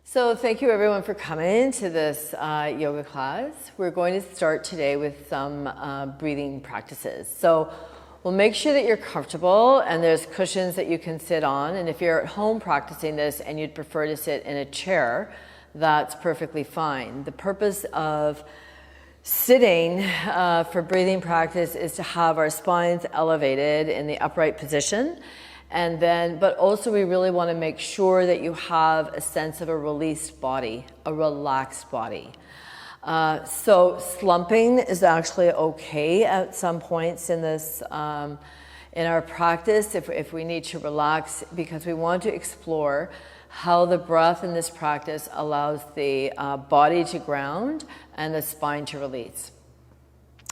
So thank you everyone for coming to this yoga class. We're going to start today with some breathing practices. So we'll make sure that you're comfortable and there's cushions that you can sit on. And if you're at home practicing this and you'd prefer to sit in a chair, that's perfectly fine. The purpose of sitting for breathing practice is to have our spines elevated in the upright position. And then, but also we really want to make sure that you have a sense of a released body, a relaxed body. So slumping is actually okay at some points in this, in our practice if we need to relax, because we want to explore how the breath in this practice allows the body to ground and the spine to release.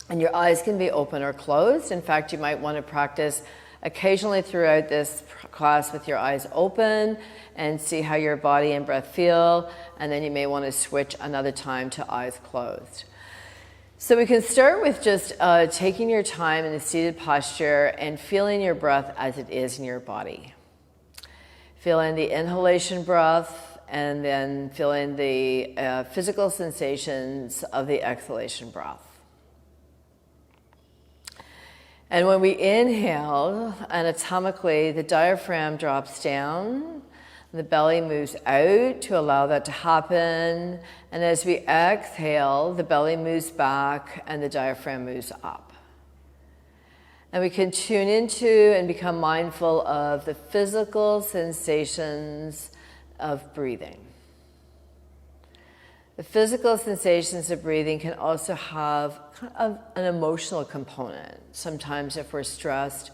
And your eyes can be open or closed. In fact, you might want to practice occasionally throughout this class with your eyes open and see how your body and breath feel, and then you may want to switch another time to eyes closed. So we can start with just taking your time in a seated posture and feeling your breath as it is in your body. Feeling the inhalation breath and then feeling the physical sensations of the exhalation breath. And when we inhale, anatomically, the diaphragm drops down, the belly moves out to allow that to happen, and as we exhale, the belly moves back and the diaphragm moves up. And we can tune into and become mindful of the physical sensations of breathing. The physical sensations of breathing can also have kind of an emotional component. Sometimes if we're stressed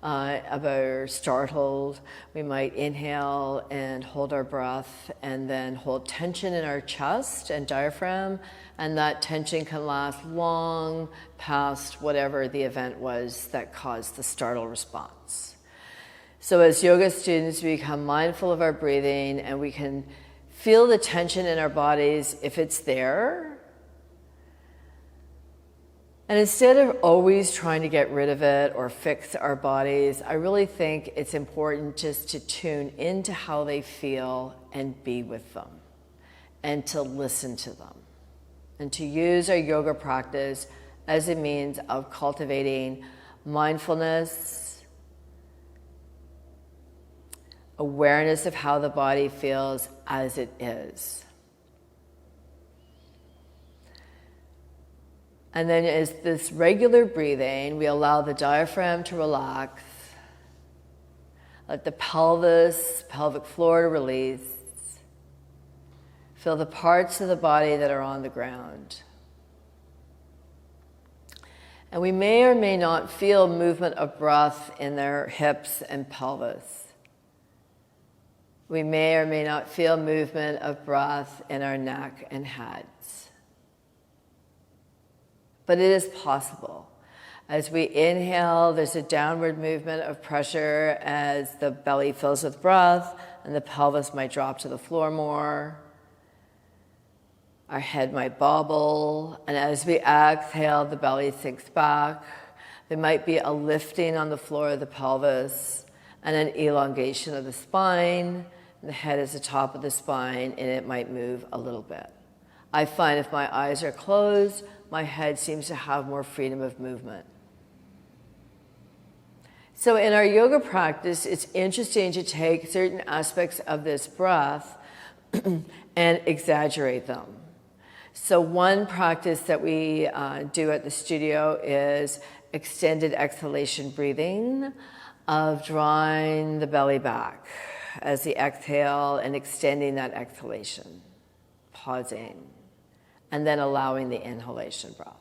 or startled, we might inhale and hold our breath and then hold tension in our chest and diaphragm, and that tension can last long past whatever the event was that caused the startle response. So as yoga students, we become mindful of our breathing and we can feel the tension in our bodies if it's there. And instead of always trying to get rid of it or fix our bodies, I really think it's important just to tune into how they feel and be with them and to listen to them and to use our yoga practice as a means of cultivating mindfulness, awareness of how the body feels as it is. And then as this regular breathing, we allow the diaphragm to relax, let the pelvis, pelvic floor to release, feel the parts of the body that are on the ground. And we may or may not feel movement of breath in their hips and pelvis. We may or may not feel movement of breath in our neck and heads. But it is possible. As we inhale, there's a downward movement of pressure as the belly fills with breath and the pelvis might drop to the floor more. Our head might bobble, and as we exhale, the belly sinks back. There might be a lifting on the floor of the pelvis and an elongation of the spine. The head is the top of the spine, and it might move a little bit. I find if my eyes are closed, my head seems to have more freedom of movement. So in our yoga practice, it's interesting to take certain aspects of this breath and exaggerate them. So one practice that we do at the studio is extended exhalation breathing of drawing the belly back as the exhale and extending that exhalation, pausing, and then allowing the inhalation breath.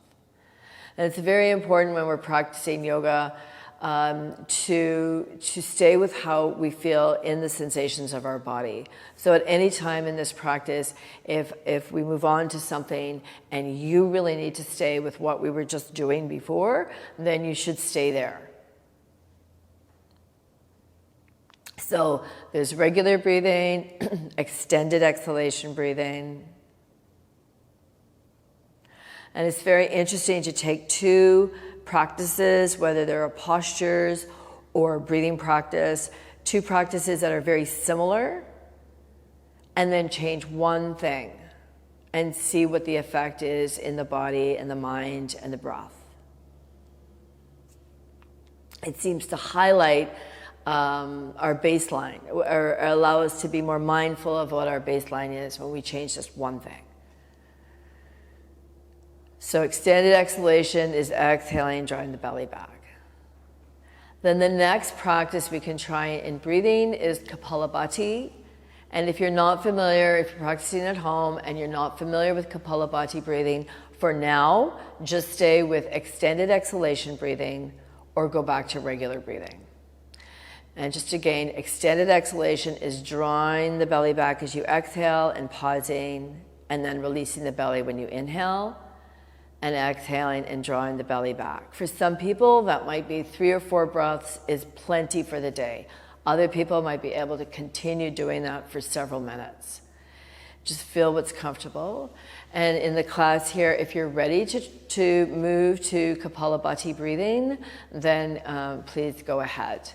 And it's very important when we're practicing yoga to stay with how we feel in the sensations of our body. So at any time in this practice, if we move on to something and you really need to stay with what we were just doing before, then you should stay there. So there's regular breathing, extended exhalation breathing. And it's very interesting to take two practices, whether they're postures or breathing practice, two practices that are very similar, and then change one thing and see what the effect is in the body and the mind and the breath. It seems to highlight our baseline, or allow us to be more mindful of what our baseline is when we change just one thing. So extended exhalation is exhaling, drawing the belly back. Then the next practice we can try in breathing is Kapalabhati. And if you're not familiar, if you're practicing at home and you're not familiar with Kapalabhati breathing, for now, just stay with extended exhalation breathing or go back to regular breathing. And just again, extended exhalation is drawing the belly back as you exhale and pausing, and then releasing the belly when you inhale, and exhaling and drawing the belly back. For some people, that might be 3 or 4 breaths is plenty for the day. Other people might be able to continue doing that for several minutes. Just feel what's comfortable. And in the class here, if you're ready to move to Kapalabhati breathing, then please go ahead.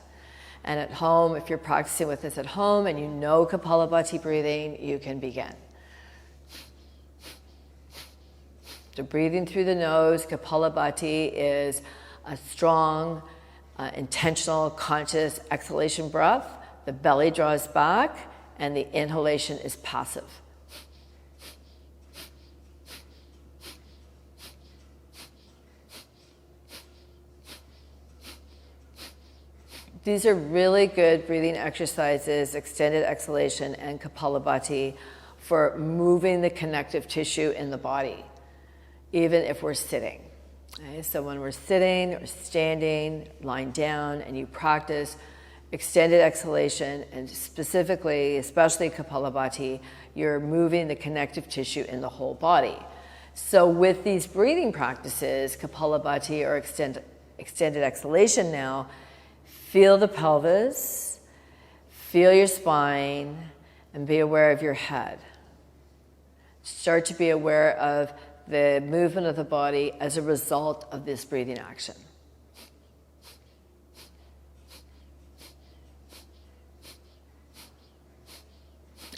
And at home, if you're practicing with this at home and you know Kapalabhati breathing, you can begin. So breathing through the nose, Kapalabhati is a strong, intentional, conscious exhalation breath. The belly draws back and the inhalation is passive. These are really good breathing exercises, extended exhalation and Kapalabhati, for moving the connective tissue in the body, even if we're sitting. Okay? So when we're sitting or standing, lying down, and you practice extended exhalation, and specifically, especially Kapalabhati, you're moving the connective tissue in the whole body. So with these breathing practices, Kapalabhati or extended exhalation now, feel the pelvis, feel your spine, and be aware of your head. Start to be aware of the movement of the body as a result of this breathing action.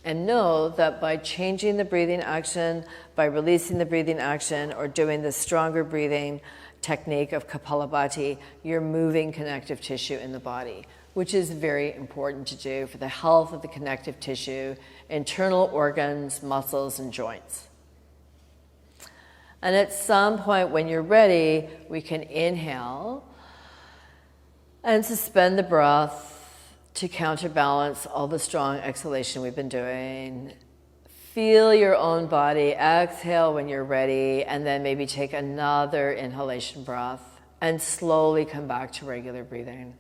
And know that by changing the breathing action, by releasing the breathing action, or doing the stronger breathing technique of Kapalabhati, you're moving connective tissue in the body, which is very important to do for the health of the connective tissue, internal organs, muscles, and joints. And at some point when you're ready, we can inhale and suspend the breath to counterbalance all the strong exhalation we've been doing. Feel your own body. Exhale when you're ready, and then maybe take another inhalation breath and slowly come back to regular breathing.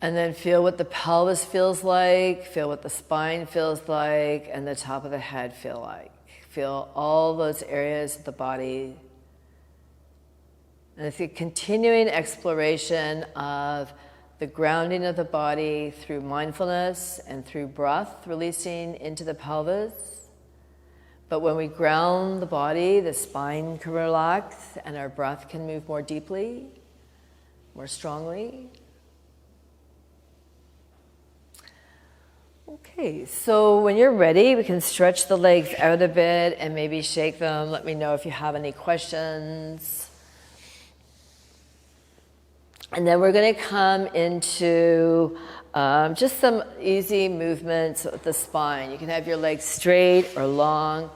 And then feel what the pelvis feels like, feel what the spine feels like, and the top of the head feel like. Feel all those areas of the body. And it's a continuing exploration of the grounding of the body through mindfulness and through breath releasing into the pelvis. But when we ground the body, the spine can relax and our breath can move more deeply, more strongly. Okay, so when you're ready, we can stretch the legs out a bit and maybe shake them. Let me know if you have any questions. And then we're going to come into just some easy movements with the spine. You can have your legs straight or long,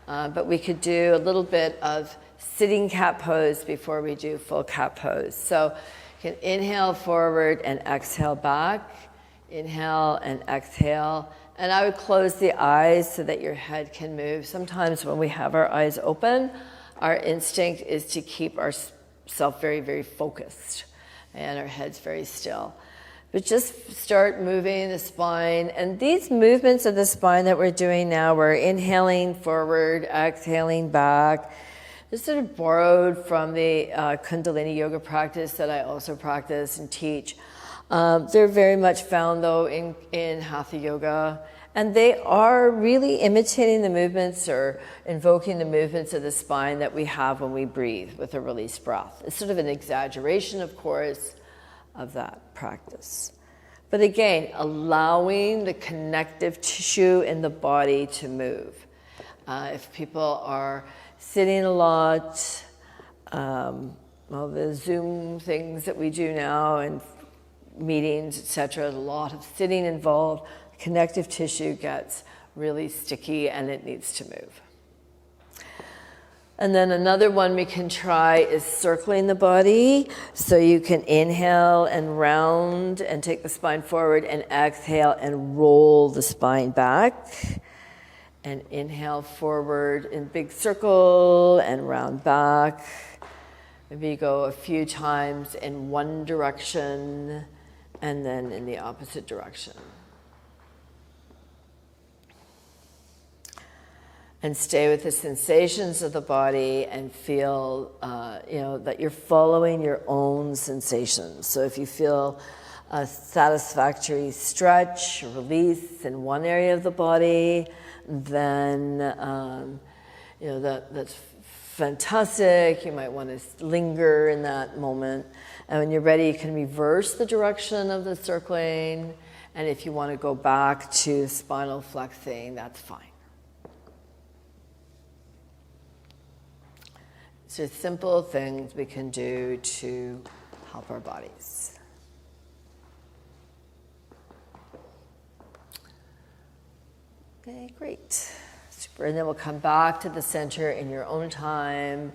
but we could do a little bit of sitting cat pose before we do full cat pose. So you can inhale forward and exhale back. Inhale and exhale. And I would close the eyes so that your head can move. Sometimes when we have our eyes open, our instinct is to keep ourselves very, very focused and our heads very still. But just start moving the spine. And these movements of the spine that we're doing now, we're inhaling forward, exhaling back. This sort of borrowed from the Kundalini yoga practice that I also practice and teach. They're very much found, though, in Hatha yoga And they are really imitating the movements or invoking the movements of the spine that we have when we breathe with a released breath. It's sort of an exaggeration, of course, of that practice. But again, allowing the connective tissue in the body to move. If people are sitting a lot, well, the Zoom things that we do now and meetings, etc., a lot of sitting involved, connective tissue gets really sticky and it needs to move. And then another one we can try is circling the body. So you can inhale and round and take the spine forward, and exhale and roll the spine back. And inhale forward in big circle and round back. Maybe go a few times in one direction and then in the opposite direction. And stay with the sensations of the body and feel, that you're following your own sensations. So if you feel a satisfactory stretch, release in one area of the body, then that's fantastic. You might want to linger in that moment. And when you're ready, you can reverse the direction of the circling. And if you want to go back to spinal flexing, that's fine. So simple things we can do to help our bodies. Okay, great. Super. And then we'll come back to the center in your own time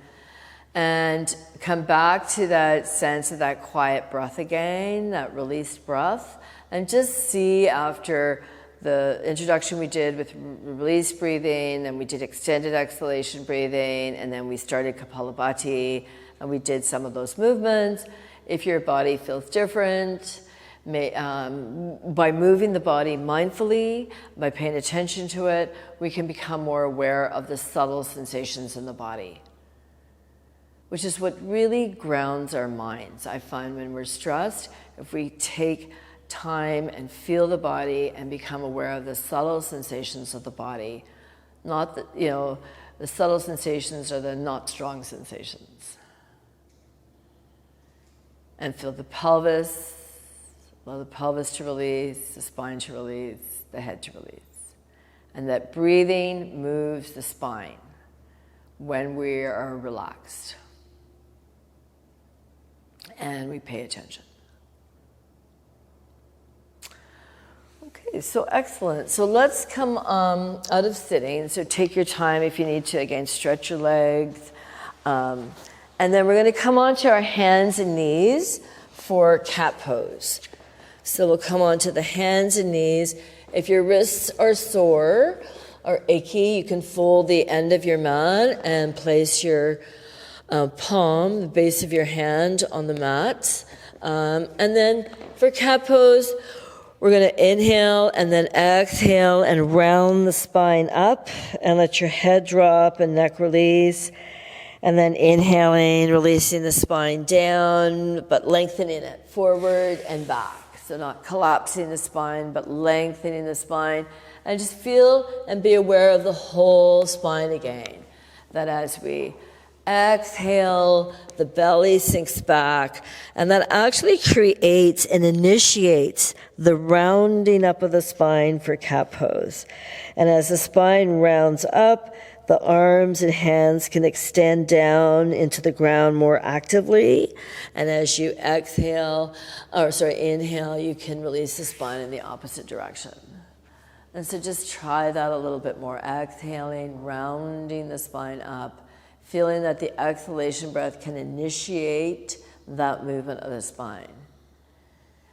and come back to that sense of that quiet breath again, that released breath, and just see after the introduction we did with release breathing, and we did extended exhalation breathing, and then we started Kapalabhati, and we did some of those movements. If your body feels different, by moving the body mindfully, by paying attention to it, we can become more aware of the subtle sensations in the body, which is what really grounds our minds. I find when we're stressed, if we take time and feel the body and become aware of the subtle sensations of the body. Not that, the subtle sensations are the not strong sensations. And feel the pelvis, allow the pelvis to release, the spine to release, the head to release. And that breathing moves the spine when we are relaxed. And we pay attention. Okay, so excellent. So let's come out of sitting. So take your time if you need to, again, stretch your legs. And then we're going to come onto our hands and knees for cat pose. So we'll come onto the hands and knees. If your wrists are sore or achy, you can fold the end of your mat and place your palm, the base of your hand, on the mat. And then for cat pose, we're going to inhale and then exhale and round the spine up and let your head drop and neck release. And then inhaling, releasing the spine down, but lengthening it forward and back. So not collapsing the spine, but lengthening the spine. And just feel and be aware of the whole spine again. That as we exhale, the belly sinks back, and that actually creates and initiates the rounding up of the spine for cat pose. And as the spine rounds up, the arms and hands can extend down into the ground more actively. And as you inhale, you can release the spine in the opposite direction. And so just try that a little bit more. Exhaling, rounding the spine up, feeling that the exhalation breath can initiate that movement of the spine.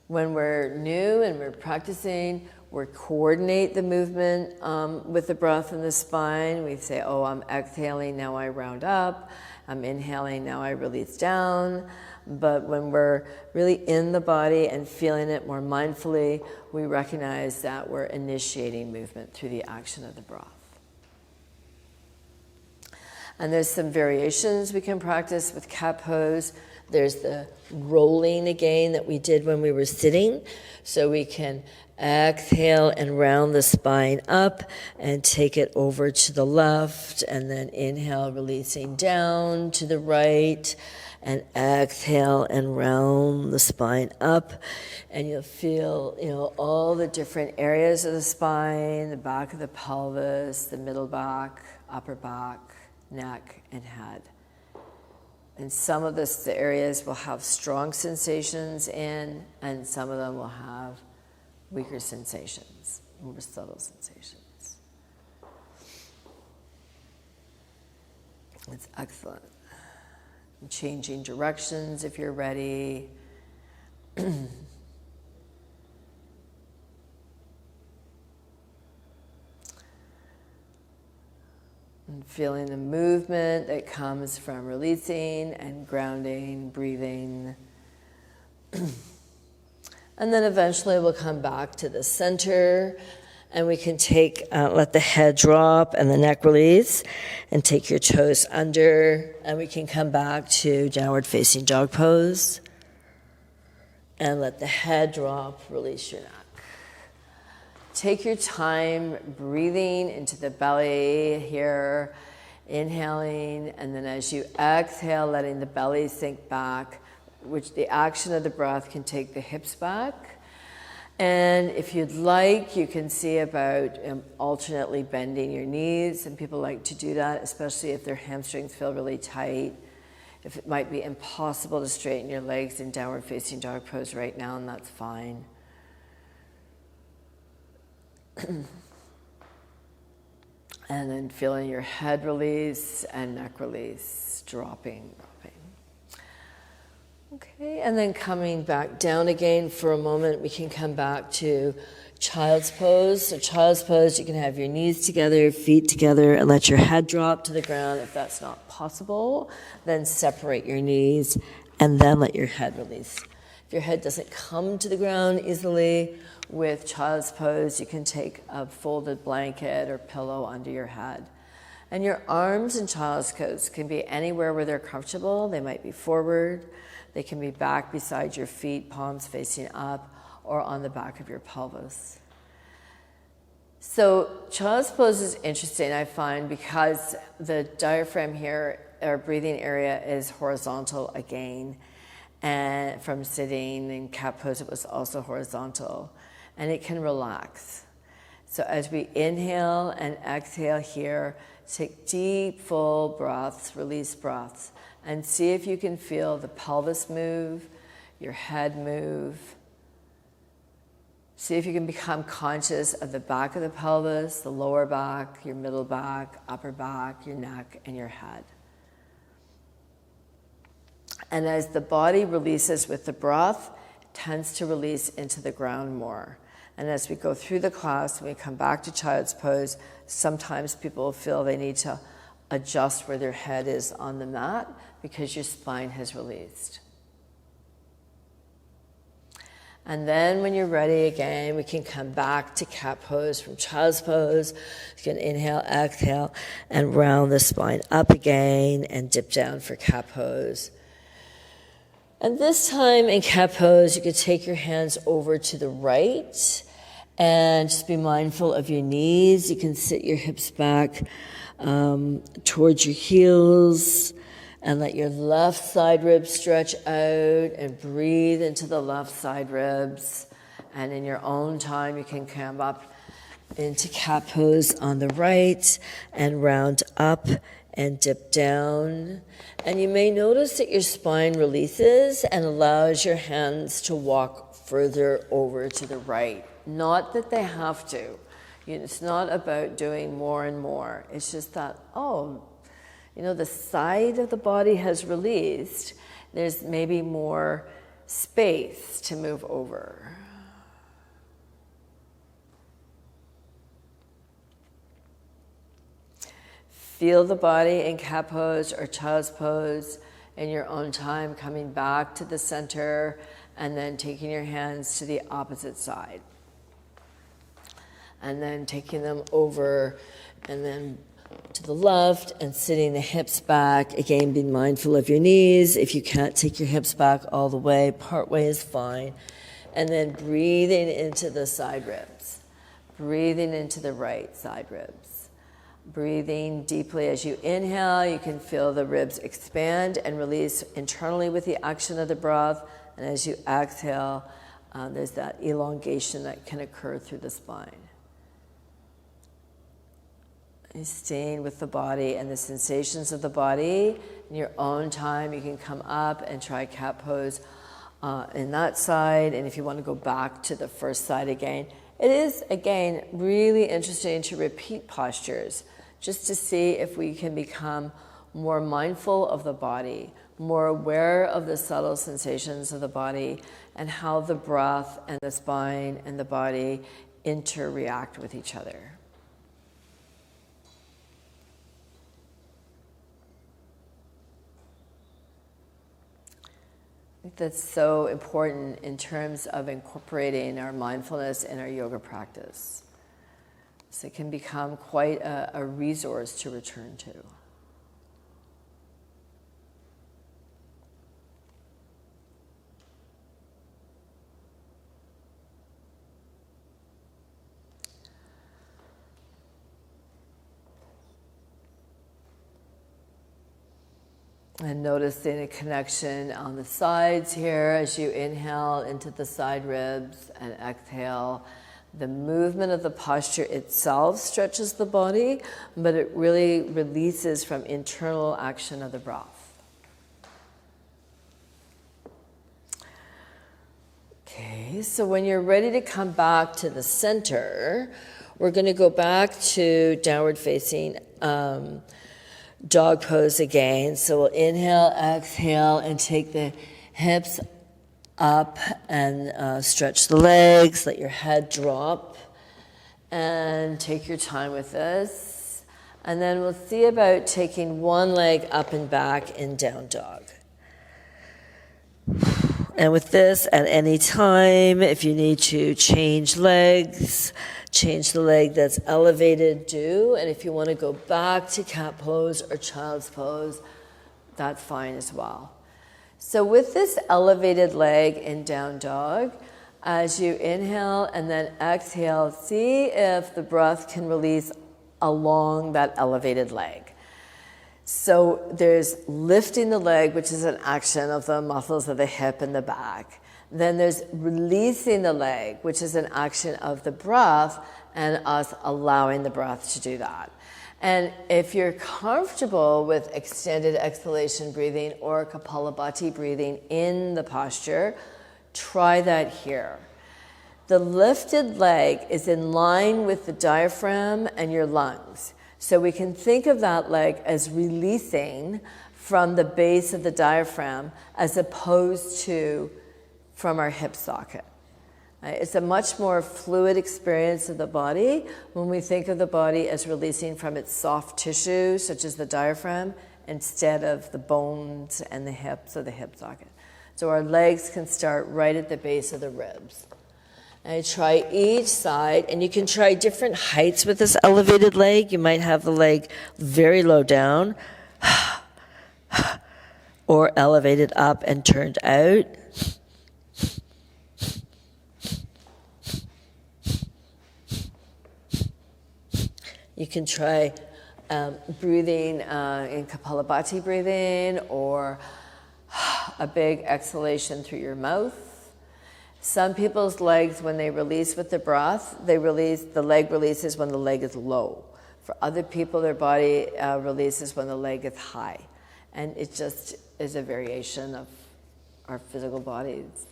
When we're new and we're practicing, we coordinate the movement with the breath in the spine. We say, I'm exhaling, now I round up. I'm inhaling, now I release down. But when we're really in the body and feeling it more mindfully, we recognize that we're initiating movement through the action of the breath. And there's some variations we can practice with cat pose. There's the rolling again that we did when we were sitting. So we can exhale and round the spine up and take it over to the left, and then inhale, releasing down to the right, and exhale and round the spine up. And you'll feel, all the different areas of the spine, the back of the pelvis, the middle back, upper back, neck, and head. And some of the areas will have strong sensations in, and some of them will have weaker sensations, more subtle sensations. It's excellent. Changing directions if you're ready. And feeling the movement that comes from releasing and grounding, breathing. And then eventually we'll come back to the center, and we can let the head drop and the neck release, and take your toes under, and we can come back to downward facing dog pose, and let the head drop, release your neck. Take your time breathing into the belly here, inhaling, and then as you exhale, letting the belly sink back, which the action of the breath can take the hips back. And if you'd like, you can see about alternately bending your knees, and people like to do that, especially if their hamstrings feel really tight. If it might be impossible to straighten your legs in downward facing dog pose right now, and that's fine. And then feeling your head release and neck release, dropping. Okay, and then coming back down again for a moment, we can come back to child's pose. So child's pose, you can have your knees together, feet together, and let your head drop to the ground. If that's not possible, then separate your knees and then let your head release. If your head doesn't come to the ground easily, with child's pose, you can take a folded blanket or pillow under your head. And your arms in child's pose can be anywhere where they're comfortable. They might be forward. They can be back beside your feet, palms facing up, or on the back of your pelvis. So child's pose is interesting, I find, because the diaphragm here, our breathing area, is horizontal again. And from sitting in cat pose, it was also horizontal. And it can relax. So as we inhale and exhale here, take deep, full breaths, release breaths, and see if you can feel the pelvis move, your head move. See if you can become conscious of the back of the pelvis, the lower back, your middle back, upper back, your neck, and your head. And as the body releases with the breath, it tends to release into the ground more. And as we go through the class, when we come back to child's pose, sometimes people feel they need to adjust where their head is on the mat because your spine has released. And then when you're ready again, we can come back to cat pose from child's pose. You can inhale, exhale, and round the spine up again and dip down for cat pose. And this time in cat pose, you could take your hands over to the right and just be mindful of your knees. You can sit your hips back towards your heels and let your left side ribs stretch out and breathe into the left side ribs. And in your own time, you can come up into cat pose on the right and round up and dip down. And you may notice that your spine releases and allows your hands to walk further over to the right. Not that they have to. It's not about doing more and more. It's just that, the side of the body has released. There's maybe more space to move over. Feel the body in cat pose or child's pose in your own time, coming back to the center and then taking your hands to the opposite side. And then taking them over and then to the left and sitting the hips back. Again, being mindful of your knees. If you can't take your hips back all the way, part way is fine. And then breathing into the side ribs. Breathing into the right side ribs. Breathing deeply as you inhale, you can feel the ribs expand and release internally with the action of the breath. And as you exhale, there's that elongation that can occur through the spine. And staying with the body and the sensations of the body. In your own time, you can come up and try cat pose in that side. And if you want to go back to the first side again, it is, again, really interesting to repeat postures just to see if we can become more mindful of the body, more aware of the subtle sensations of the body and how the breath and the spine and the body interact with each other. I think that's so important in terms of incorporating our mindfulness in our yoga practice. So it can become quite a resource to return to. And noticing a connection on the sides here as you inhale into the side ribs and exhale. The movement of the posture itself stretches the body, but it really releases from internal action of the breath. Okay, so when you're ready to come back to the center, we're going to go back to downward facing dog pose again. So we'll inhale, exhale, and take the hips up and stretch the legs. Let your head drop and take your time with this. And then we'll see about taking one leg up and back in down dog. And with this, at any time, if you need to change legs, change the leg that's elevated, do. And if you want to go back to cat pose or child's pose, that's fine as well. So with this elevated leg in down dog, as you inhale and then exhale, see if the breath can release along that elevated leg. So there's lifting the leg, which is an action of the muscles of the hip and the back. Then there's releasing the leg, which is an action of the breath and us allowing the breath to do that. And if you're comfortable with extended exhalation breathing or Kapalabhati breathing in the posture, try that here. The lifted leg is in line with the diaphragm and your lungs. So we can think of that leg as releasing from the base of the diaphragm as opposed to from our hip socket. It's a much more fluid experience of the body when we think of the body as releasing from its soft tissue, such as the diaphragm, instead of the bones and the hips or the hip socket. So our legs can start right at the base of the ribs. And try each side, and you can try different heights with this elevated leg. You might have the leg very low down, or elevated up and turned out. You can try breathing in Kapalabhati breathing, or a big exhalation through your mouth. Some people's legs, when they release with the breath, the leg releases when the leg is low. For other people, their body releases when the leg is high. And it just is a variation of our physical bodies.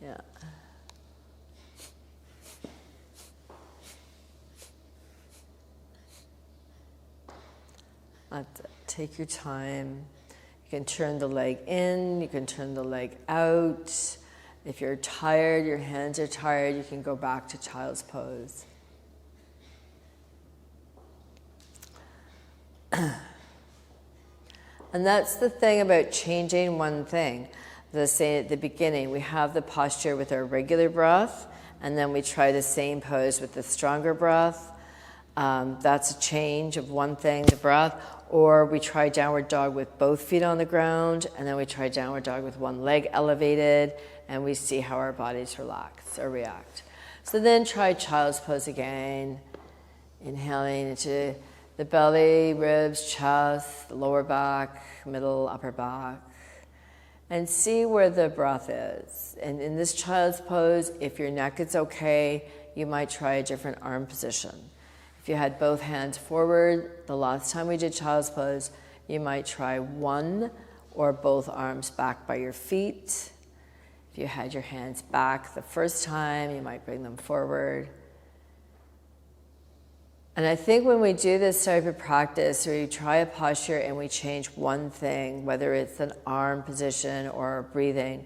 Yeah. Take your time. You can turn the leg in, you can turn the leg out. If you're tired, your hands are tired, you can go back to child's pose. And that's the thing about changing one thing. Let's say at the beginning, we have the posture with our regular breath, and then we try the same pose with the stronger breath. That's a change of one thing, the breath. Or we try downward dog with both feet on the ground, and then we try downward dog with one leg elevated, and we see how our bodies relax or react. So then try child's pose again, inhaling into the belly, ribs, chest, the lower back, middle, upper back, and see where the breath is. And in this child's pose, if your neck is okay, you might try a different arm position. If you had both hands forward, the last time we did child's pose, you might try one or both arms back by your feet. If you had your hands back the first time, you might bring them forward. And I think when we do this type of practice, or you try a posture and we change one thing, whether it's an arm position or breathing,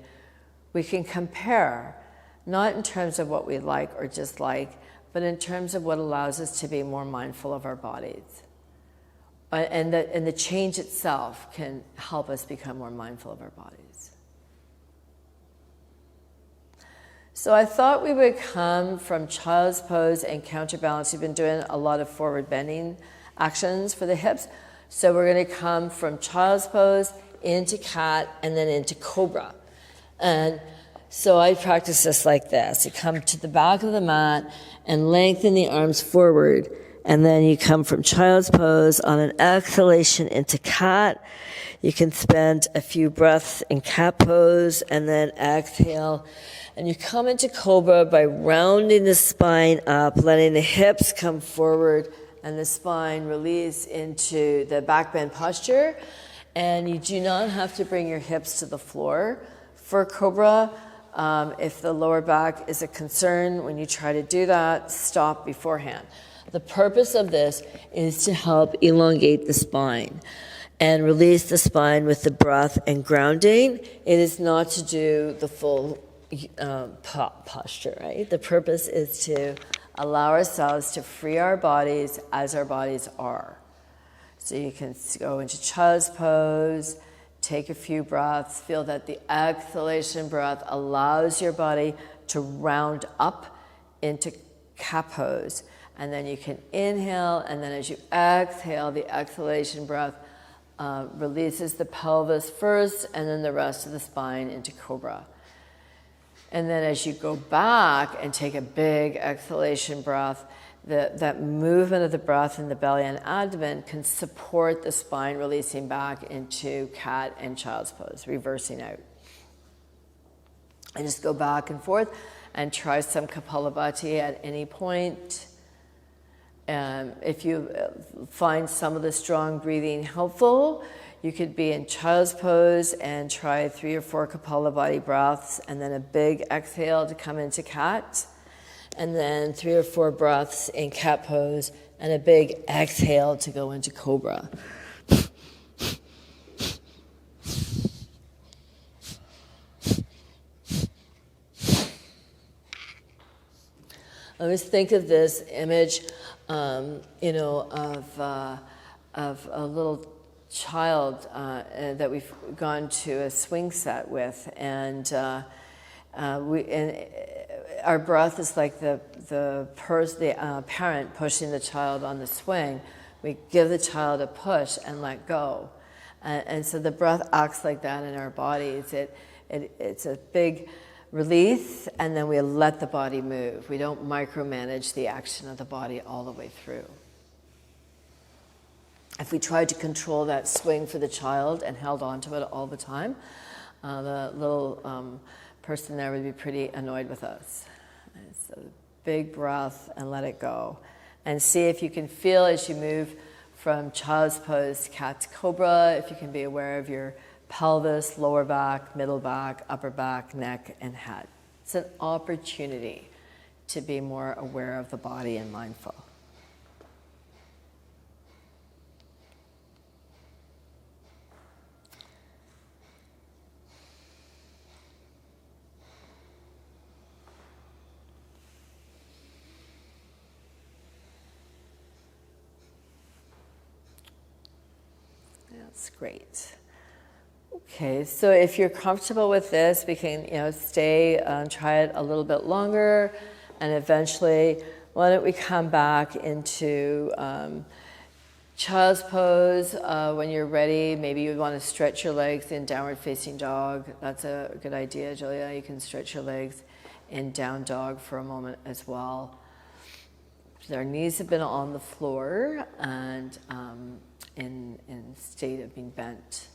we can compare, not in terms of what we like or dislike, but in terms of what allows us to be more mindful of our bodies. And the change itself can help us become more mindful of our bodies. So I thought we would come from child's pose and counterbalance. We've been doing a lot of forward bending actions for the hips. So we're going to come from child's pose into cat and then into cobra. And so I practice this like this. You come to the back of the mat and lengthen the arms forward. And then you come from child's pose on an exhalation into cat. You can spend a few breaths in cat pose and then exhale. And you come into cobra by rounding the spine up, letting the hips come forward and the spine release into the back bend posture. And you do not have to bring your hips to the floor for cobra. If the lower back is a concern, when you try to do that, stop beforehand. The purpose of this is to help elongate the spine and release the spine with the breath and grounding. It is not to do the full posture, right? The purpose is to allow ourselves to free our bodies as our bodies are. So you can go into child's pose, take a few breaths, feel that the exhalation breath allows your body to round up into cat pose. And then you can inhale, and then as you exhale, the exhalation breath releases the pelvis first, and then the rest of the spine into cobra. And then as you go back and take a big exhalation breath, that movement of the breath in the belly and abdomen can support the spine releasing back into cat and child's pose, reversing out. And just go back and forth and try some Kapalabhati at any point. If you find some of the strong breathing helpful, you could be in child's pose and try 3 or 4 Kapalabhati breaths, and then a big exhale to come into cat, and then 3 or 4 breaths in cat pose, and a big exhale to go into cobra. I always think of this image, of a little child that we've gone to a swing set with, and our breath is like the parent pushing the child on the swing. We give the child a push and let go, and so the breath acts like that in our bodies. It's a big release, and then we let the body move. We don't micromanage the action of the body all the way through. If we tried to control that swing for the child and held on to it all the time, the little person there would be pretty annoyed with us. And so big breath and let it go. And see if you can feel as you move from child's pose, cat to cobra, if you can be aware of your pelvis, lower back, middle back, upper back, neck, and head. It's an opportunity to be more aware of the body and mindful. That's great. Okay, so if you're comfortable with this, we can, stay, try it a little bit longer, and eventually why don't we come back into child's pose. When you're ready, maybe you want to stretch your legs in downward facing dog. That's a good idea, Julia. You can stretch your legs in down dog for a moment as well. So our knees have been on the floor and in state of being bent.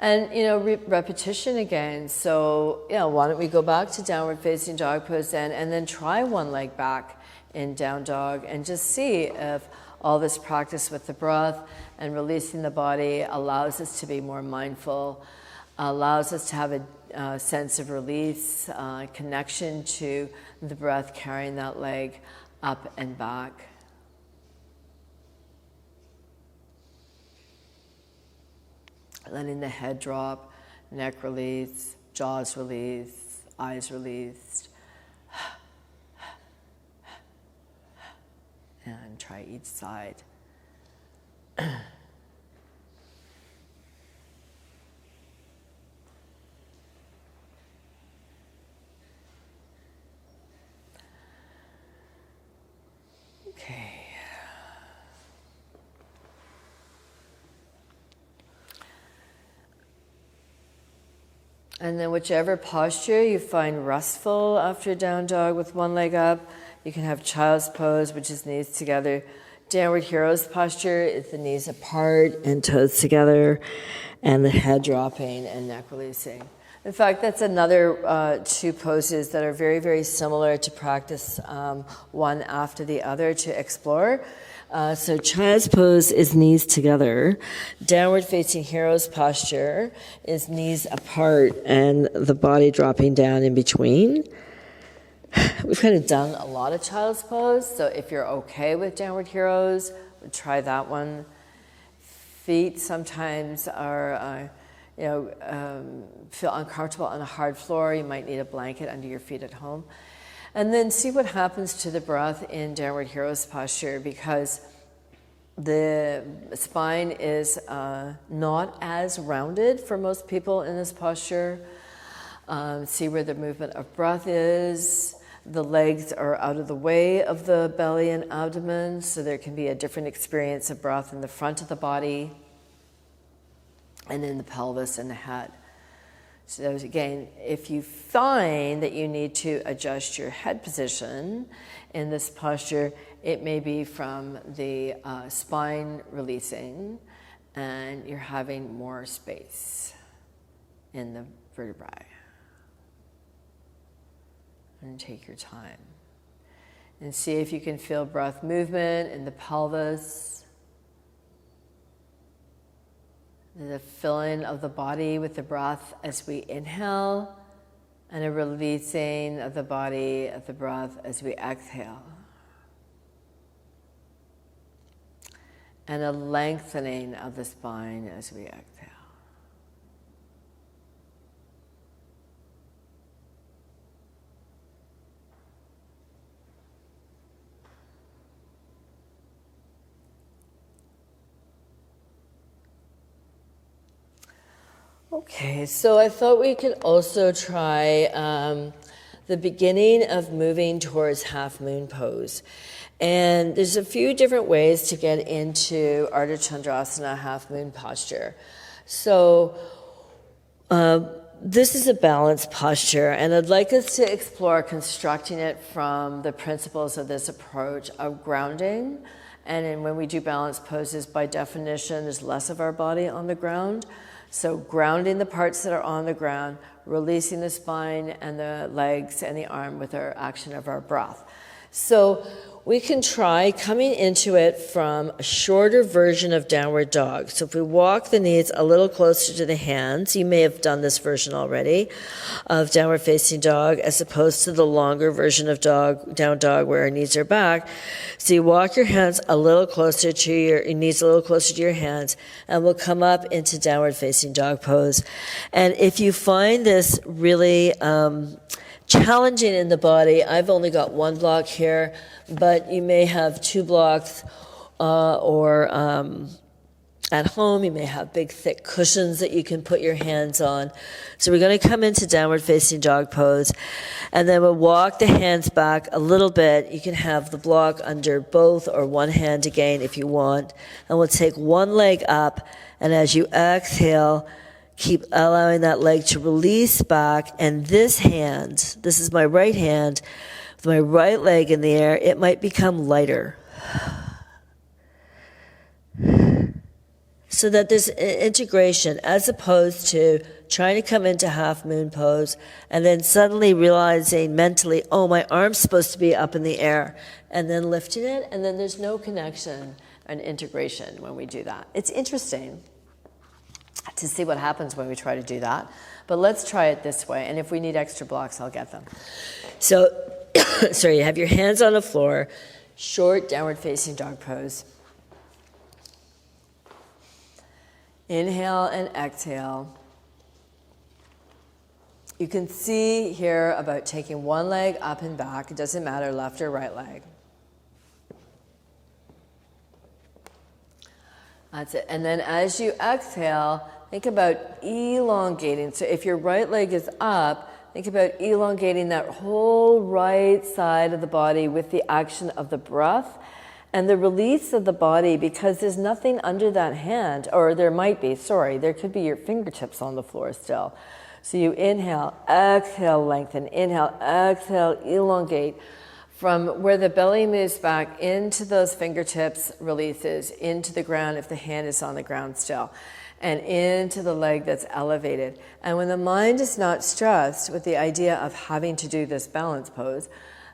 And, you know, repetition again. So, yeah, why don't we go back to downward facing dog pose then, and then try one leg back in down dog and just see if all this practice with the breath and releasing the body allows us to be more mindful, allows us to have a sense of release, connection to the breath, carrying that leg up and back. Letting the head drop, neck release, jaws release, eyes released. And try each side. Okay. And then whichever posture you find restful after down dog with one leg up, you can have child's pose, which is knees together. Downward hero's posture is the knees apart and toes together, and the head dropping and neck releasing. In fact, that's another two poses that are very, very similar to practice one after the other to explore. So child's pose is knees together. Downward facing hero's posture is knees apart and the body dropping down in between. We've kind of done a lot of child's pose, so if you're okay with downward heroes, try that one. Feet sometimes are, feel uncomfortable on a hard floor. You might need a blanket under your feet at home. And then see what happens to the breath in downward hero's posture, because the spine is not as rounded for most people in this posture. See where the movement of breath is. The legs are out of the way of the belly and abdomen, so there can be a different experience of breath in the front of the body and in the pelvis and the head. So again, if you find that you need to adjust your head position in this posture, it may be from the spine releasing and you're having more space in the vertebrae. And take your time. And see if you can feel breath movement in the pelvis. The filling of the body with the breath as we inhale, and a releasing of the body of the breath as we exhale. And a lengthening of the spine as we exhale. Okay, so I thought we could also try the beginning of moving towards half moon pose. And there's a few different ways to get into Ardha Chandrasana half moon posture. So this is a balanced posture, and I'd like us to explore constructing it from the principles of this approach of grounding. And then when we do balanced poses, by definition, there's less of our body on the ground. So grounding the parts that are on the ground, releasing the spine and the legs and the arm with our action of our breath. So we can try coming into it from a shorter version of downward dog. So if we walk the knees a little closer to the hands, you may have done this version already of downward facing dog, as opposed to the longer version of down dog where our knees are back. So you walk your hands a little closer to your knees, a little closer to your hands, and we'll come up into downward facing dog pose. And if you find this really challenging in the body, I've only got one block here, but you may have two blocks or At home, you may have big, thick cushions that you can put your hands on. So we're going to come into downward facing dog pose, and then we'll walk the hands back a little bit. You can have the block under both or one hand again if you want. And we'll take one leg up, and as you exhale, keep allowing that leg to release back. And this hand, this is my right hand, with my right leg in the air, it might become lighter. So that there's integration, as opposed to trying to come into half moon pose and then suddenly realizing mentally, oh, my arm's supposed to be up in the air, and then lifting it, and then there's no connection and integration when we do that. It's interesting to see what happens when we try to do that, but let's try it this way, and if we need extra blocks, I'll get them. So, sorry, you have your hands on the floor, short downward facing dog pose. Inhale and exhale. You can see here about taking one leg up and back. It doesn't matter, left or right leg. That's it. And then as you exhale, think about elongating. So if your right leg is up, think about elongating that whole right side of the body with the action of the breath and the release of the body, because there's nothing under that hand, or there might be, there could be your fingertips on the floor still. So you inhale, exhale, lengthen, inhale, exhale, elongate. From where the belly moves back into those fingertips, releases into the ground if the hand is on the ground still, and into the leg that's elevated. And when the mind is not stressed with the idea of having to do this balance pose,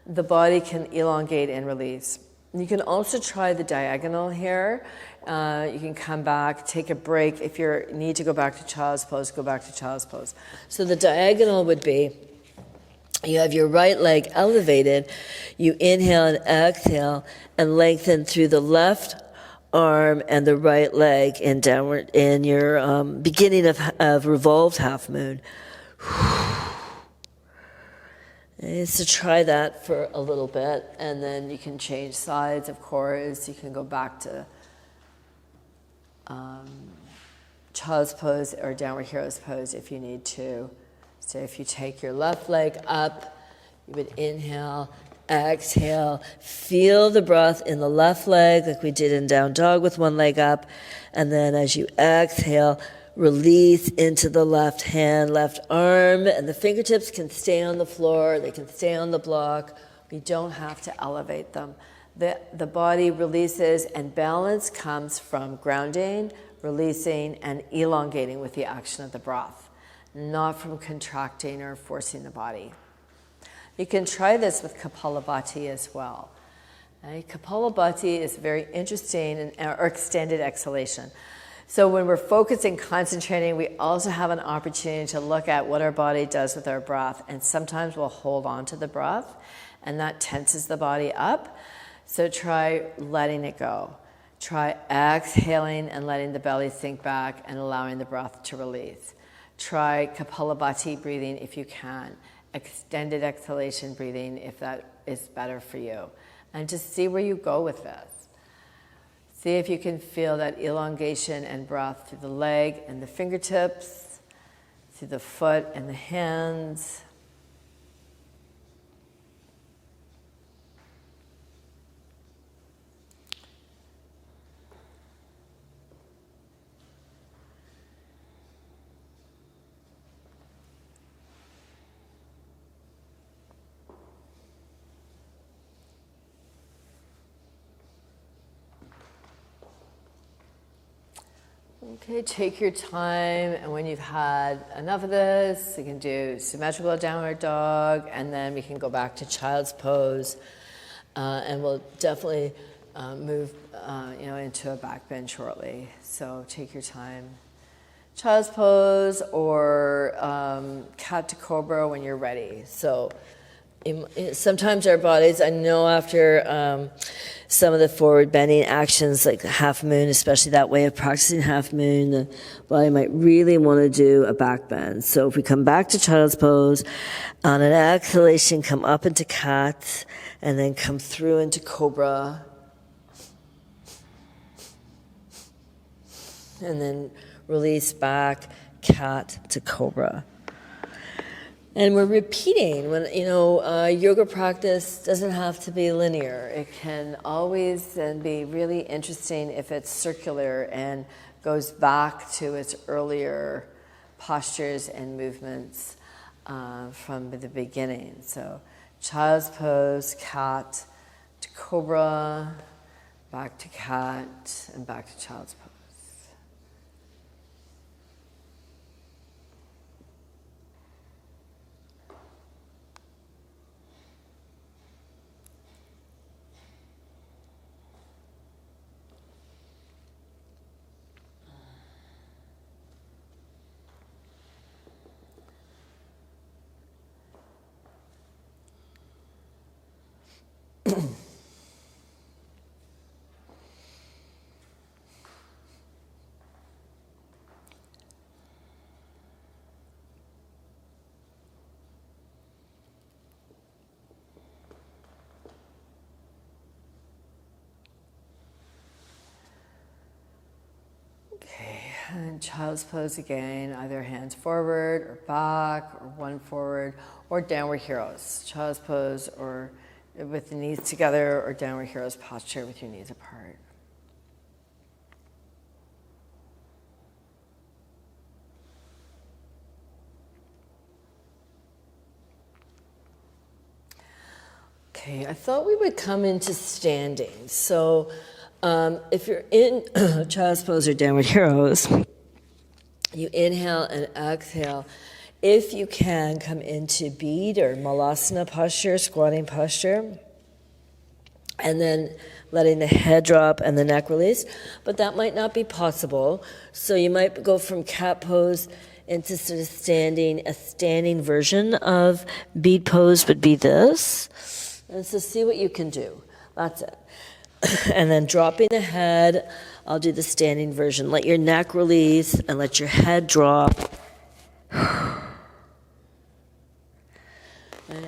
the body can elongate and release. You can also try the diagonal here. You can come back, take a break. If you need to go back to child's pose, go back to child's pose. So the diagonal would be, you have your right leg elevated, you inhale and exhale and lengthen through the left arm and the right leg in downward, in your beginning of revolved half moon. So try that for a little bit, and then you can change sides, of course. You can go back to child's pose or downward hero's pose if you need to. So if you take your left leg up, you would inhale, exhale, feel the breath in the left leg like we did in down dog with one leg up, and then as you exhale, release into the left hand, left arm, and the fingertips can stay on the floor, they can stay on the block. We don't have to elevate them. The body releases, and balance comes from grounding, releasing, and elongating with the action of the breath, not from contracting or forcing the body. You can try this with Kapalabhati as well. Kapalabhati is very interesting, or extended exhalation. So when we're focusing, concentrating, we also have an opportunity to look at what our body does with our breath. And sometimes we'll hold on to the breath, and that tenses the body up. So try letting it go. Try exhaling and letting the belly sink back and allowing the breath to release. Try Kapalabhati breathing if you can. Extended exhalation breathing if that is better for you. And just see where you go with this. See if you can feel that elongation and breath through the leg and the fingertips, through the foot and the hands. Okay, take your time, and when you've had enough of this, you can do symmetrical downward dog, and then we can go back to child's pose, and we'll definitely move into a back bend shortly. So take your time. Child's pose or cat to cobra when you're ready. So sometimes our bodies, I know after some of the forward bending actions like half moon, especially that way of practicing half moon, the body might really want to do a back bend. So if we come back to child's pose, on an exhalation, come up into cat, and then come through into cobra. and then release back, cat to cobra. And we're repeating. When yoga practice doesn't have to be linear. It can always then be really interesting if it's circular and goes back to its earlier postures and movements from the beginning. So child's pose, cat to cobra, back to cat, and back to child's pose. And child's pose again, either hands forward or back or one forward, or downward heroes. Child's pose or with the knees together, or downward heroes posture with your knees apart. Okay, I thought we would come into standing. So if you're in child's pose or downward heroes, you inhale and exhale. If you can, come into bead or malasana posture, squatting posture, and then letting the head drop and the neck release. But that might not be possible. So you might go from cat pose into sort of standing. A standing version of bead pose would be this. And so see what you can do. That's it. And then dropping the head, I'll do the standing version. Let your neck release and let your head drop.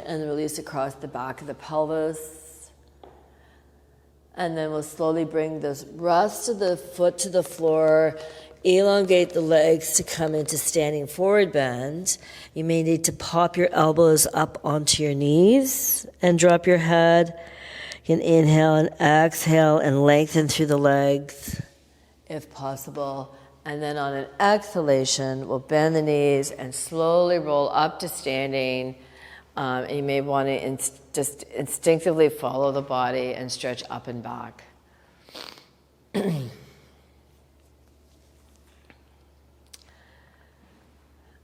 And release across the back of the pelvis. And then we'll slowly bring the rest of the foot to the floor. Elongate the legs to come into standing forward bend. You may need to pop your elbows up onto your knees and drop your head. You can inhale and exhale and lengthen through the legs if possible. And then on an exhalation, we'll bend the knees and slowly roll up to standing. And you may want to just instinctively follow the body and stretch up and back.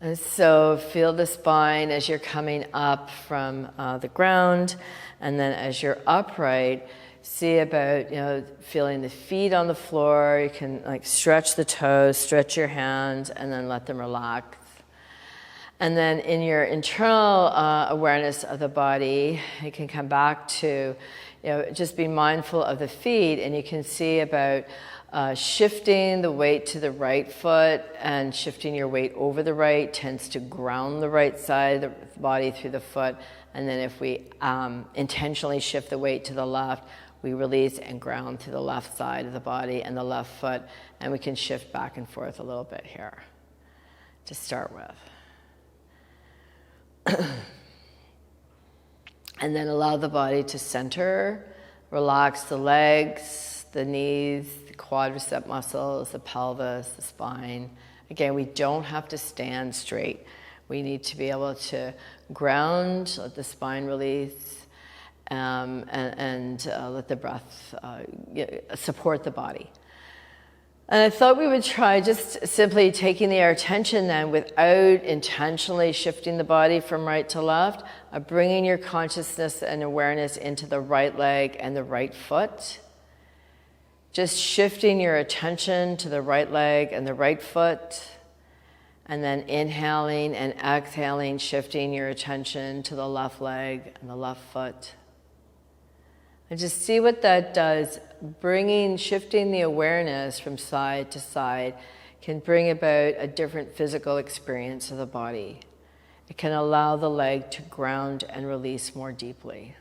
And so feel the spine as you're coming up from the ground, and then as you're upright, see about feeling the feet on the floor. You can stretch the toes, stretch your hands, and then let them relax. And then in your internal awareness of the body, you can come back to just be mindful of the feet, and you can see about shifting the weight to the right foot, and shifting your weight over the right tends to ground the right side of the body through the foot. And then if we intentionally shift the weight to the left, we release and ground to the left side of the body and the left foot, and we can shift back and forth a little bit here to start with. And then allow the body to center, relax the legs, the knees, the quadricep muscles, the pelvis, the spine. Again, we don't have to stand straight. We need to be able to ground, let the spine release, and let the breath support the body. And I thought we would try just simply taking our attention then without intentionally shifting the body from right to left, bringing your consciousness and awareness into the right leg and the right foot. Just shifting your attention to the right leg and the right foot, and then inhaling and exhaling, shifting your attention to the left leg and the left foot. And just see what that does. Shifting the awareness from side to side can bring about a different physical experience of the body. It can allow the leg to ground and release more deeply.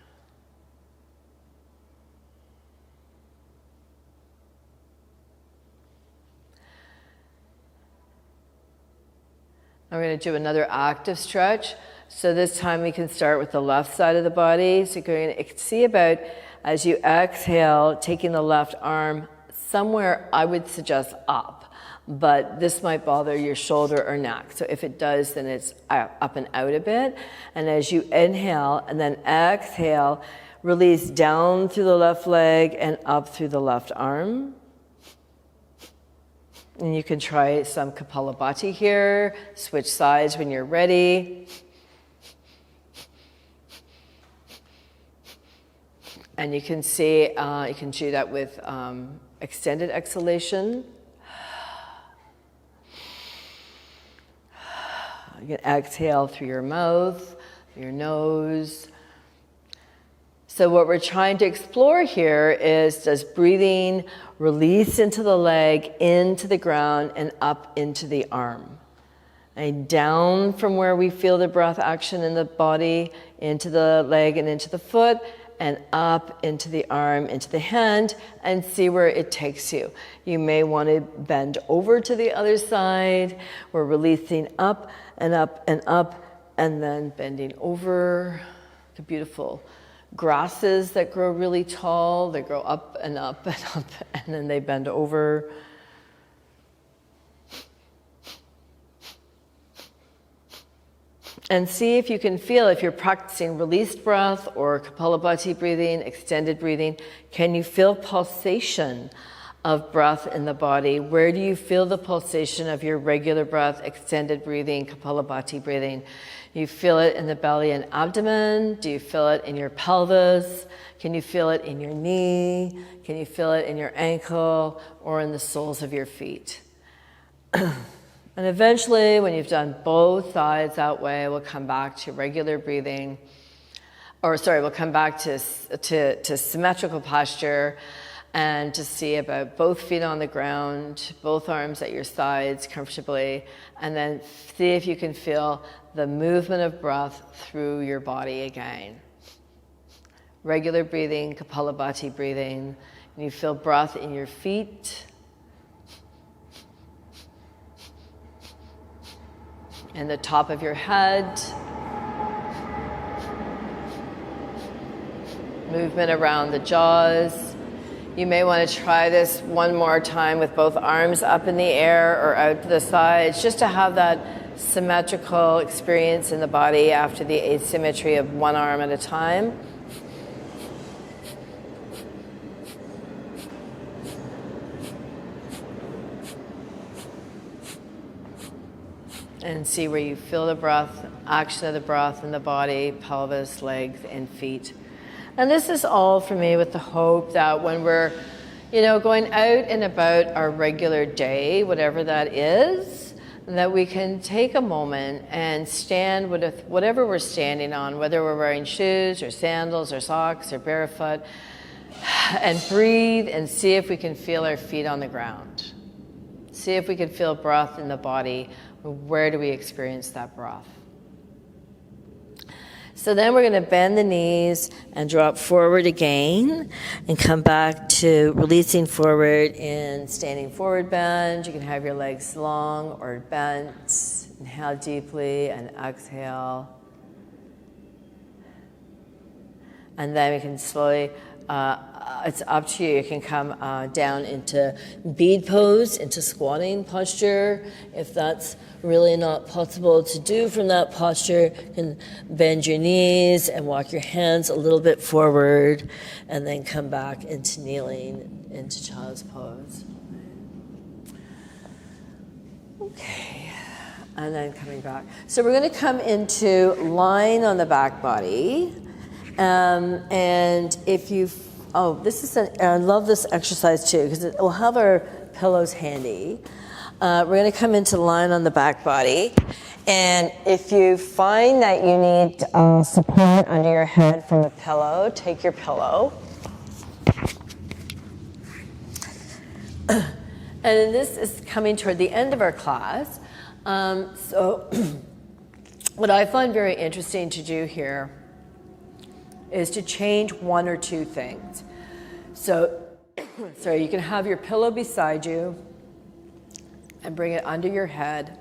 I'm going to do another active stretch. So this time we can start with the left side of the body. So you're going to see about, as you exhale, taking the left arm somewhere, I would suggest up, but this might bother your shoulder or neck. So if it does, then it's up and out a bit. And as you inhale and then exhale, release down through the left leg and up through the left arm. And you can try some Kapalabhati here. Switch sides when you're ready. And you can see, you can do that with extended exhalation. You can exhale through your mouth, your nose. So what we're trying to explore here is, does breathing release into the leg, into the ground, and up into the arm? And down from where we feel the breath action in the body, into the leg and into the foot, and up into the arm, into the hand, and see where it takes you. You may want to bend over to the other side. We're releasing up and up and up, and then bending over. The beautiful grasses that grow really tall, they grow up and up and up, and then they bend over. And see if you can feel, if you're practicing released breath or Kapalabhati breathing, extended breathing, can you feel pulsation of breath in the body? Where do you feel the pulsation of your regular breath, extended breathing, Kapalabhati breathing? Do you feel it in the belly and abdomen? Do you feel it in your pelvis? Can you feel it in your knee? Can you feel it in your ankle or in the soles of your feet? And eventually, when you've done both sides that way, we'll come back to regular breathing. We'll come back to symmetrical posture and to see about both feet on the ground, both arms at your sides comfortably, and then see if you can feel the movement of breath through your body again. Regular breathing, Kapalabhati breathing, and you feel breath in your feet, and the top of your head, movement around the jaws. You may want to try this one more time with both arms up in the air or out to the sides, just to have that symmetrical experience in the body after the asymmetry of one arm at a time. And see where you feel the breath, action of the breath in the body, pelvis, legs, and feet. And this is all for me with the hope that when we're, going out and about our regular day, whatever that is, that we can take a moment and stand with whatever we're standing on, whether we're wearing shoes or sandals or socks or barefoot, and breathe and see if we can feel our feet on the ground. See if we can feel breath in the body. Where do we experience that breath? So then we're going to bend the knees and drop forward again and come back to releasing forward in standing forward bend. You can have your legs long or bent. Inhale deeply and exhale. And then we can slowly, it's up to you. You can come down into bead pose, into squatting posture. If that's really not possible to do from that posture, you can bend your knees and walk your hands a little bit forward and then come back into kneeling, into child's pose. Okay, and then coming back. So we're going to come into lying on the back body. And if you, I love this exercise too, because we'll have our pillows handy. We're going to come into lying on the back body. And if you find that you need support under your head from a pillow, take your pillow. And this is coming toward the end of our class. So what I find very interesting to do here is to change one or two things. So, you can have your pillow beside you and bring it under your head.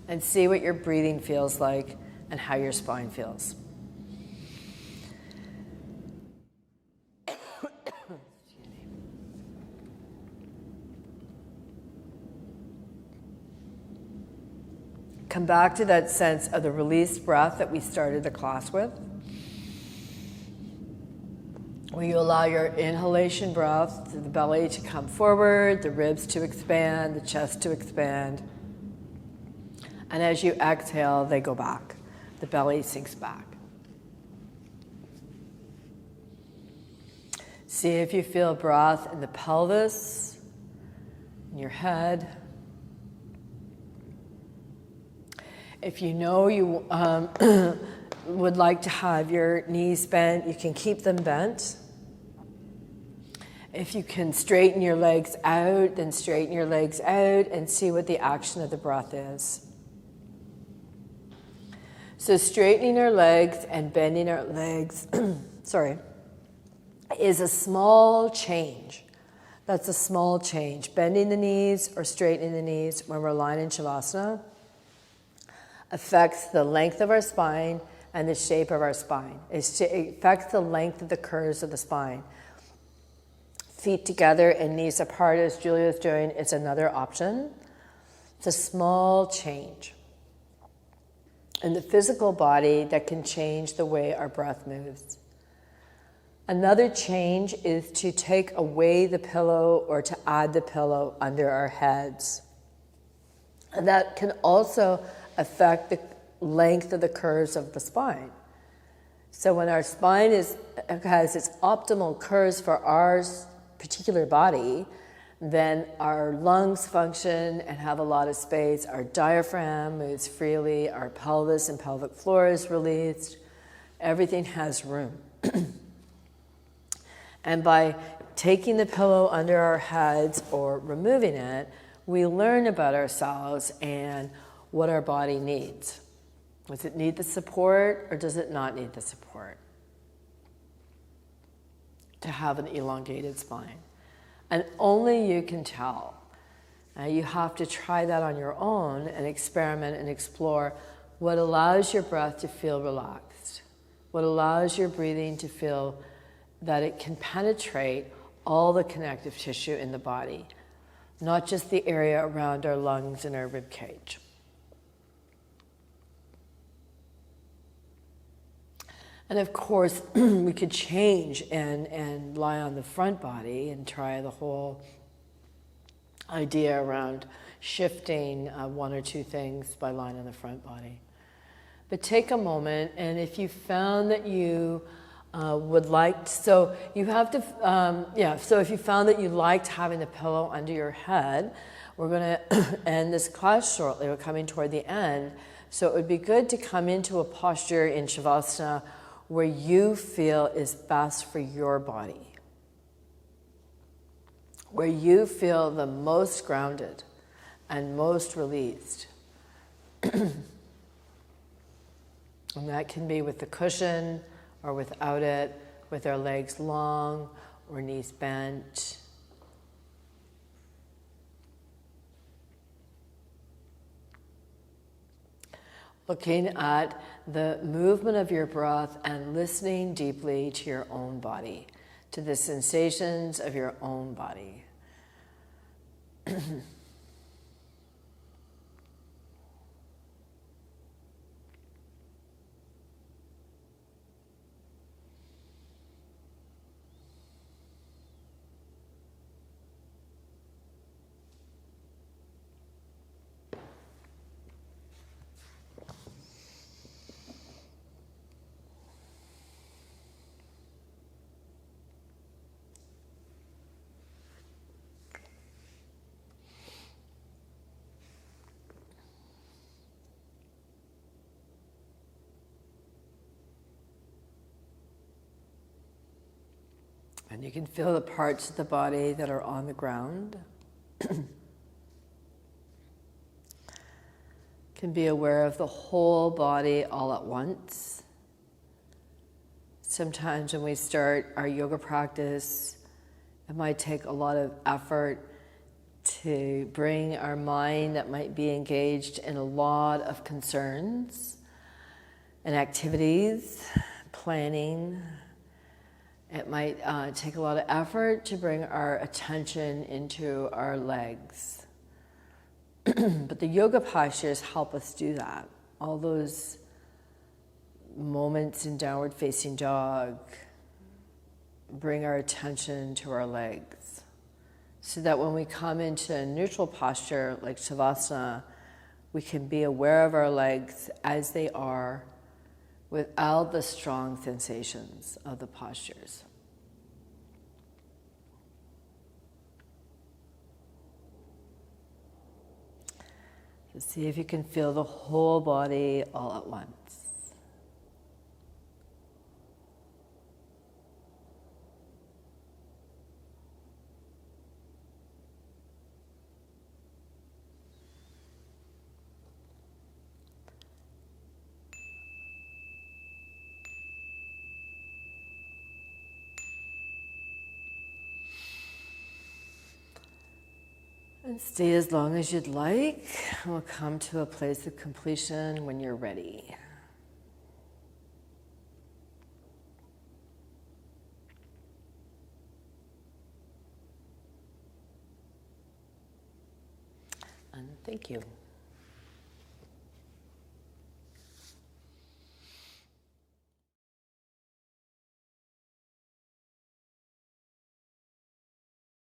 and see what your breathing feels like and how your spine feels. Come back to that sense of the released breath that we started the class with. Where you allow your inhalation breath, the belly to come forward, the ribs to expand, the chest to expand. And as you exhale, they go back. The belly sinks back. See if you feel breath in the pelvis, in your head. If you know you would like to have your knees bent, you can keep them bent. If you can straighten your legs out, then straighten your legs out and see what the action of the breath is. So straightening our legs and bending our legs, is a small change. That's a small change. Bending the knees or straightening the knees when we're lying in Shavasana affects the length of our spine and the shape of our spine. It affects the length of the curves of the spine. Feet together and knees apart, as Julia's doing, is another option. It's a small change in the physical body that can change the way our breath moves. Another change is to take away the pillow or to add the pillow under our heads. And that can also affect the length of the curves of the spine. So when our spine has its optimal curves for our particular body, then our lungs function and have a lot of space, our diaphragm moves freely, our pelvis and pelvic floor is released, everything has room. And by taking the pillow under our heads or removing it, we learn about ourselves and what our body needs. Does it need the support or does it not need the support to have an elongated spine? And only you can tell. You have to try that on your own and experiment and explore what allows your breath to feel relaxed, what allows your breathing to feel that it can penetrate all the connective tissue in the body, not just the area around our lungs and our rib cage. And of course, we could change and lie on the front body and try the whole idea around shifting one or two things by lying on the front body. But take a moment, and if you found that you would like, so you have to, so if you found that you liked having the pillow under your head, we're going to end this class shortly. We're coming toward the end. So it would be good to come into a posture in Shavasana where you feel is best for your body, where you feel the most grounded and most released. And that can be with the cushion or without it, with our legs long or knees bent. Looking at the movement of your breath and listening deeply to your own body, to the sensations of your own body. And you can feel the parts of the body that are on the ground. Can be aware of the whole body all at once. Sometimes when we start our yoga practice, it might take a lot of effort to bring our mind that might be engaged in a lot of concerns and activities, planning. It might take a lot of effort to bring our attention into our legs. But the yoga postures help us do that. All those moments in downward facing dog bring our attention to our legs, so that when we come into a neutral posture like Shavasana, we can be aware of our legs as they are without the strong sensations of the postures. So see if you can feel the whole body all at once. And stay as long as you'd like. We'll come to a place of completion when you're ready. And thank you.